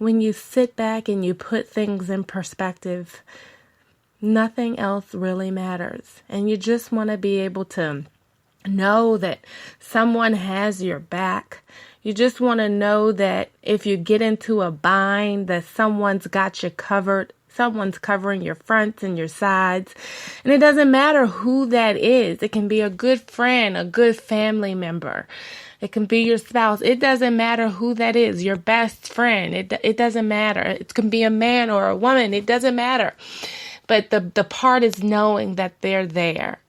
when you sit back and you put things in perspective, nothing else really matters. And you just want to be able to know that someone has your back. You just want to know that if you get into a bind, that someone's got you covered. Someone's covering your fronts and your sides. And it doesn't matter who that is. It can be a good friend, a good family member. It can be your spouse. It doesn't matter who that is, your best friend. It doesn't matter. It can be a man or a woman. It doesn't matter. But the part is knowing that they're there.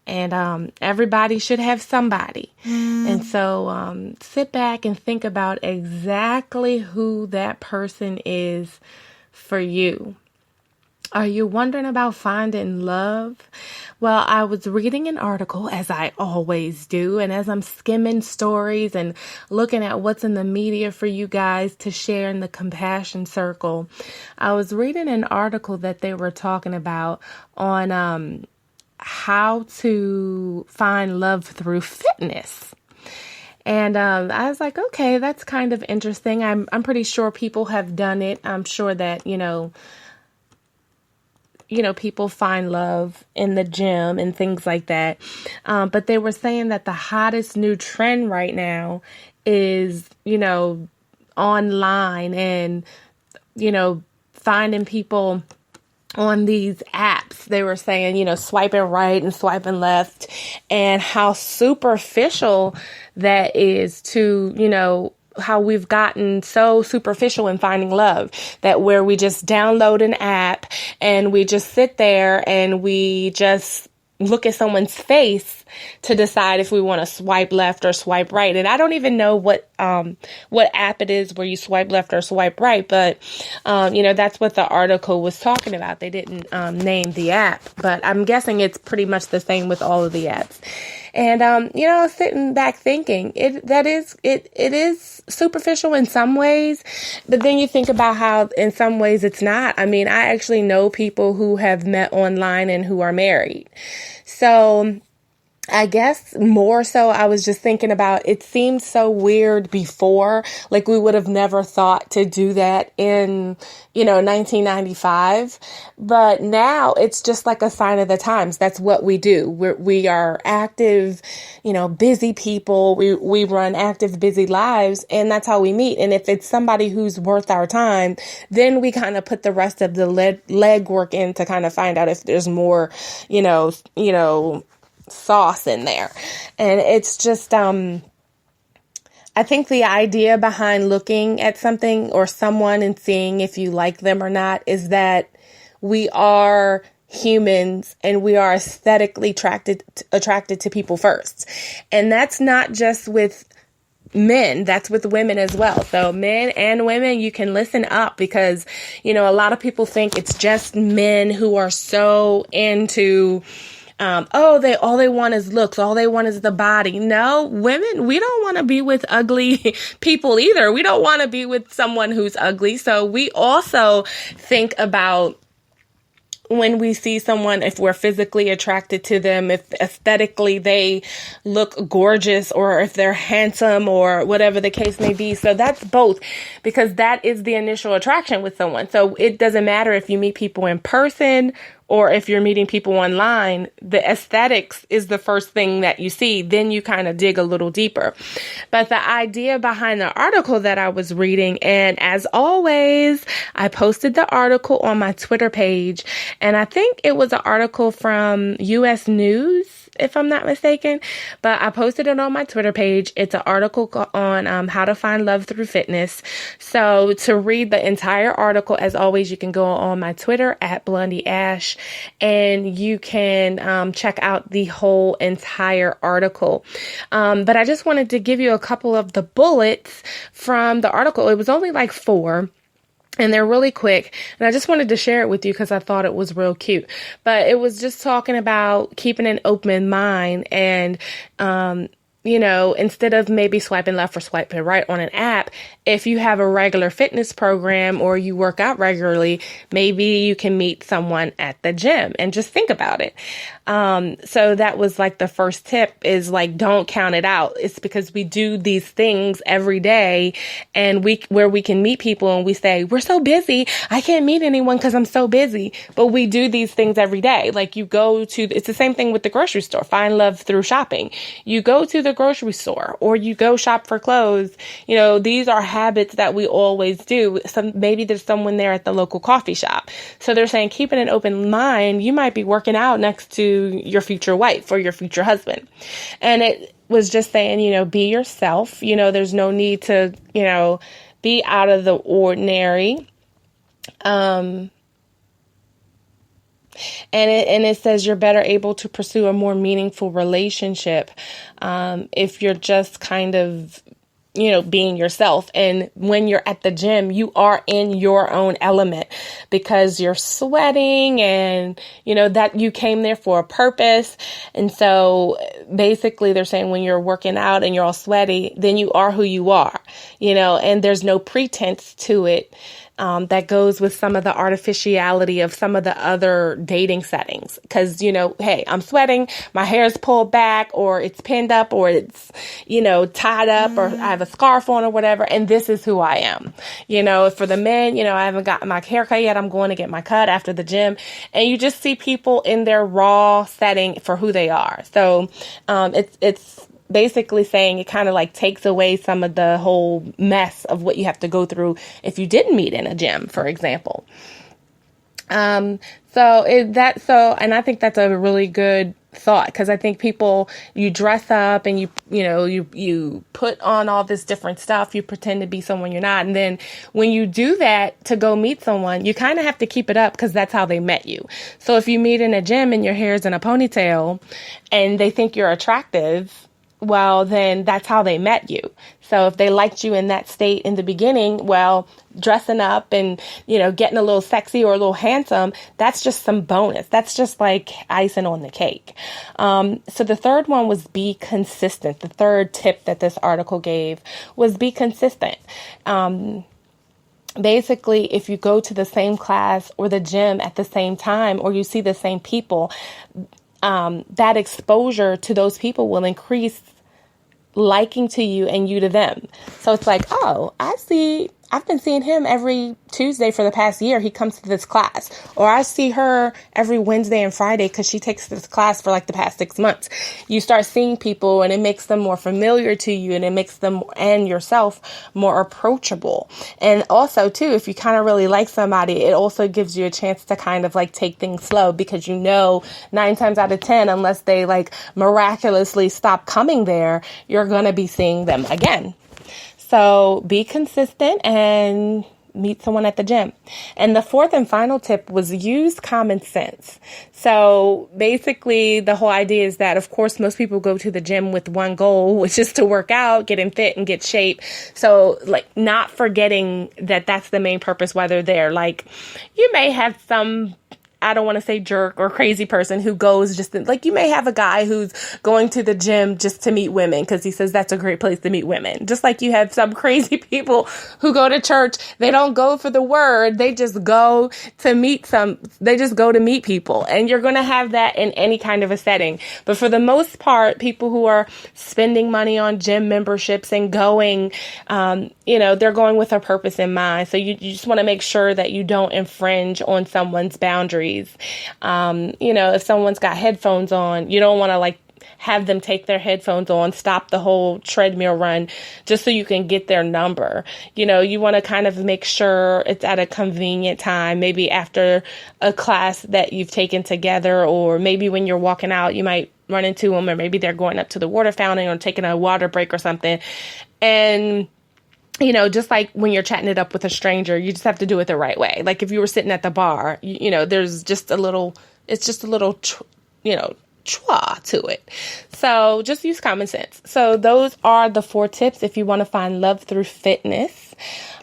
And everybody should have somebody. And so sit back and think about exactly who that person is for you. Are you wondering about finding love? Well, I was reading an article, as I always do, and as I'm skimming stories and looking at what's in the media for you guys to share in the Compassion Circle, I was reading an article that they were talking about on how to find love through fitness. And I was like, okay, that's kind of interesting. I'm pretty sure people have done it. I'm sure that, people find love in the gym and things like that. But they were saying that the hottest new trend right now is, online and, finding people on these apps. They were saying, swiping right and swiping left, and how superficial that is to, how we've gotten so superficial in finding love, that where we just download an app and we just sit there and we just look at someone's face to decide if we want to swipe left or swipe right. And I don't even know what app it is where you swipe left or swipe right, but that's what the article was talking about. They didn't name the app, but I'm guessing it's pretty much the same with all of the apps. And sitting back thinking, it is superficial in some ways, but then you think about how in some ways it's not. I mean, I actually know people who have met online and who are married. So I guess more so I was just thinking about, it seemed so weird before, like we would have never thought to do that in, 1995. But now it's just like a sign of the times. That's what we do. We are active, busy people. We run active, busy lives, and that's how we meet. And if it's somebody who's worth our time, then we kind of put the rest of the legwork in to kind of find out if there's more, sauce in there. And it's just I think the idea behind looking at something or someone and seeing if you like them or not is that we are humans and we are aesthetically attracted to people first. And that's not just with men, that's with women as well. So men and women, you can listen up, because, a lot of people think it's just men who are so into all they want is looks. All they want is the body. No, women, we don't want to be with ugly people either. We don't want to be with someone who's ugly. So we also think about, when we see someone, if we're physically attracted to them, if aesthetically they look gorgeous, or if they're handsome, or whatever the case may be. So that's both, because that is the initial attraction with someone. So it doesn't matter if you meet people in person or if you're meeting people online, the aesthetics is the first thing that you see. Then you kind of dig a little deeper. But the idea behind the article that I was reading, and as always, I posted the article on my Twitter page, and I think it was an article from US News, if I'm not mistaken, but I posted it on my Twitter page. It's an article on how to find love through fitness. So to read the entire article, as always, you can go on my Twitter at Blondie Ash, and you can check out the whole entire article. But I just wanted to give you a couple of the bullets from the article. It was only like 4. And they're really quick. And I just wanted to share it with you because I thought it was real cute. But it was just talking about keeping an open mind and instead of maybe swiping left or swiping right on an app, if you have a regular fitness program or you work out regularly, maybe you can meet someone at the gym and just think about it. So that was like the first tip is like, don't count it out. It's because we do these things every day and where we can meet people and we say, we're so busy. I can't meet anyone because I'm so busy. But we do these things every day. Like it's the same thing with the grocery store. Find love through shopping. You go to the grocery store or you go shop for clothes. These are habits that we always do. Maybe there's someone there at the local coffee shop. So they're saying, keeping an open mind, you might be working out next to your future wife or your future husband. And it was just saying, be yourself. There's no need to, be out of the ordinary. And it says you're better able to pursue a more meaningful relationship if you're just kind of, being yourself. And when you're at the gym, you are in your own element because you're sweating and, that you came there for a purpose. And so basically they're saying when you're working out and you're all sweaty, then you are who you are, and there's no pretense to it. That goes with some of the artificiality of some of the other dating settings. Because, hey, I'm sweating, my hair is pulled back or it's pinned up or it's, tied up or I have a scarf on or whatever. And this is who I am. For the men, I haven't gotten my haircut yet. I'm going to get my cut after the gym. And you just see people in their raw setting for who they are. So it's basically saying it kind of like takes away some of the whole mess of what you have to go through if you didn't meet in a gym, for example. And I think that's a really good thought because I think people, you dress up and you put on all this different stuff, you pretend to be someone you're not. And then when you do that to go meet someone, you kind of have to keep it up because that's how they met you. So if you meet in a gym and your hair's in a ponytail and they think you're attractive, well, then that's how they met you. So if they liked you in that state in the beginning, well, dressing up and, getting a little sexy or a little handsome, that's just some bonus. That's just like icing on the cake. So the third one was be consistent. The third tip that this article gave was be consistent. Basically, if you go to the same class or the gym at the same time, or you see the same people, that exposure to those people will increase liking to you and you to them. So it's like, oh, I've been seeing him every Tuesday for the past year. He comes to this class. Or I see her every Wednesday and Friday because she takes this class for like the past 6 months. You start seeing people and it makes them more familiar to you and it makes them and yourself more approachable. And also too, if you kind of really like somebody, it also gives you a chance to kind of like take things slow because 9 times out of 10, unless they like miraculously stop coming there, you're going to be seeing them again. So be consistent and meet someone at the gym. And the fourth and final tip was use common sense. So basically the whole idea is that, of course, most people go to the gym with one goal, which is to work out, get in fit and get shape. So like not forgetting that that's the main purpose why they're there. Like you may have some, I don't want to say jerk or crazy person who goes like you may have a guy who's going to the gym just to meet women because he says that's a great place to meet women. Just like you have some crazy people who go to church. They don't go for the word. They just go to meet people. And you're going to have that in any kind of a setting. But for the most part, people who are spending money on gym memberships and going, they're going with a purpose in mind. So you just want to make sure that you don't infringe on someone's boundaries. If someone's got headphones on, you don't want to like have them take their headphones on, stop the whole treadmill run just so you can get their number. You want to kind of make sure it's at a convenient time, maybe after a class that you've taken together, or maybe when you're walking out, you might run into them, or maybe they're going up to the water fountain or taking a water break or something. And just like when you're chatting it up with a stranger, you just have to do it the right way. Like if you were sitting at the bar, there's just a little, chua to it. So just use common sense. So those are the 4 tips if you want to find love through fitness.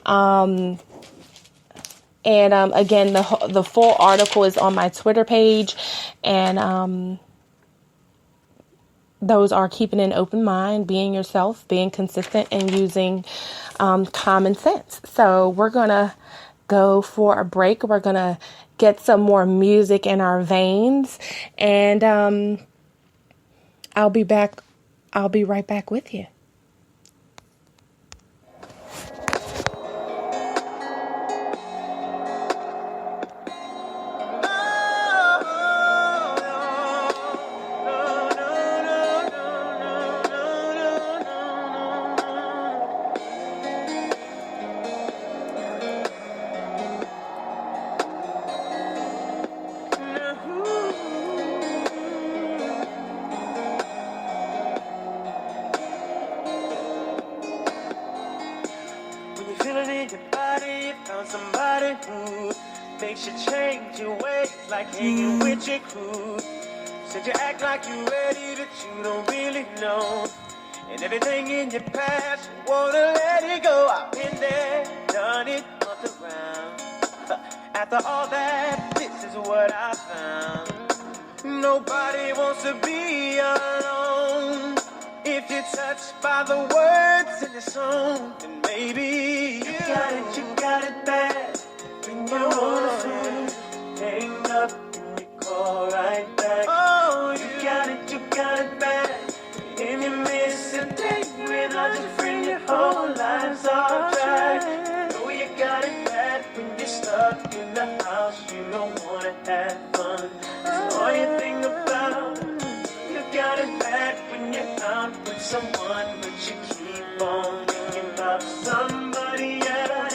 And again, the full article is on my Twitter page. And those are keeping an open mind, being yourself, being consistent, and using common sense. So we're going to go for a break. We're going to get some more music in our veins, and I'll be back. I'll be right back with you. Somebody who makes you change your ways, like hanging with your crew. Said you act like you ready, but you don't really know. And everything in your past, you wanna let it go. I've been there, done it, bumped around. After all that, this is what I found. Nobody wants to be alone. If you're touched by the words in the song, then maybe you got it bad. When you're on the phone, hang up and you call right back. Oh, you got it bad. If you miss a day without your friend, your whole life's off track. Oh, you got it bad when you're stuck in the house, you don't wanna have fun. That's all you think about. You got it bad when you're out with someone, but you keep on thinking about somebody else.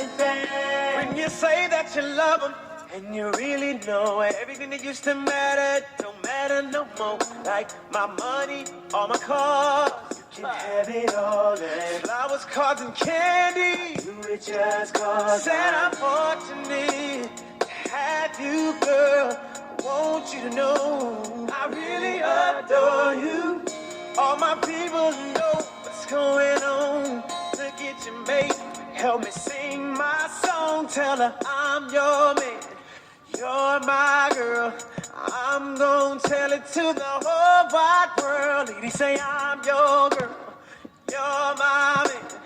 When you say that you love them, and you really know everything that used to matter don't matter no more. Like my money, all my cars, you can have it all. And flowers, cards, and candy, you it just cause. Said I'm fortunate to have you, girl. I want you to know I really adore you. All my people know what's going on. Look at your mate, help me sing my song. Tell her I'm your man, you're my girl. I'm gonna tell it to the whole wide world. Ladies say I'm your girl, you're my man.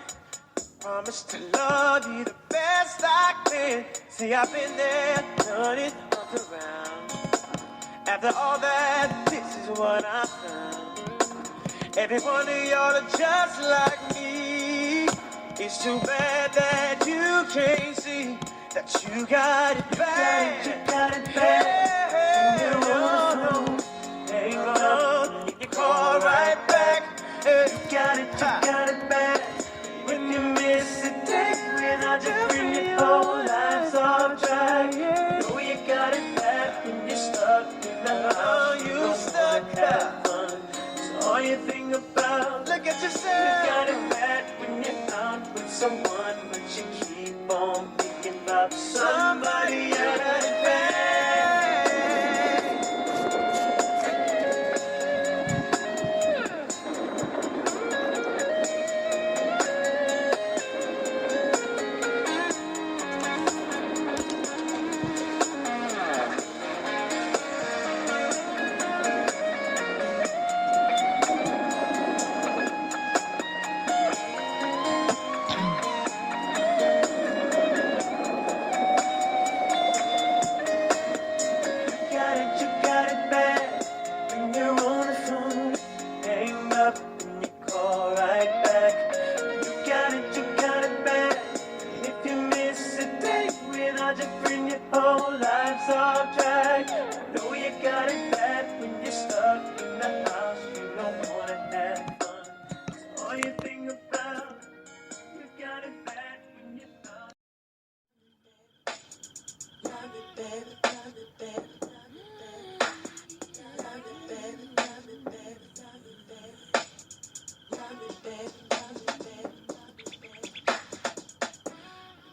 Promise to love you the best I can. See, I've been there, done it, up around. After all that, this is what I found. Every one of y'all are just like me. It's too bad that you can't see that you got it bad. You got it bad. Hang on, you call right back. You got it bad. When you miss a day without your friend, your whole life's off track. Know you got it bad when you're stuck in the house. You stuck have fun. That's all you think about. Look at yourself. You got it bad when you're out with someone, but you keep on thinking about somebody else.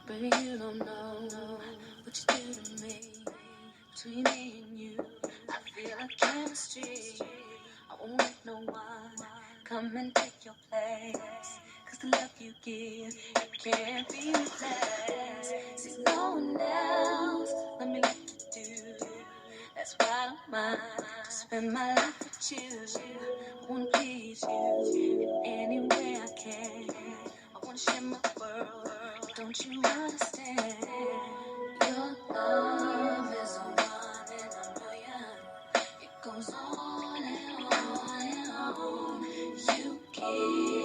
Baby, you don't know what you do to me. Between me and you, I feel like chemistry. I won't let no one come and take your place. Cause the love you give, it can't be replaced. See, no one else, let me let you do. That's why I don't mind to spend my life with you. I wanna please please you in any way I can. I wanna share my world. Don't you understand? Your love is a one in a million. It goes on and on and on. You keep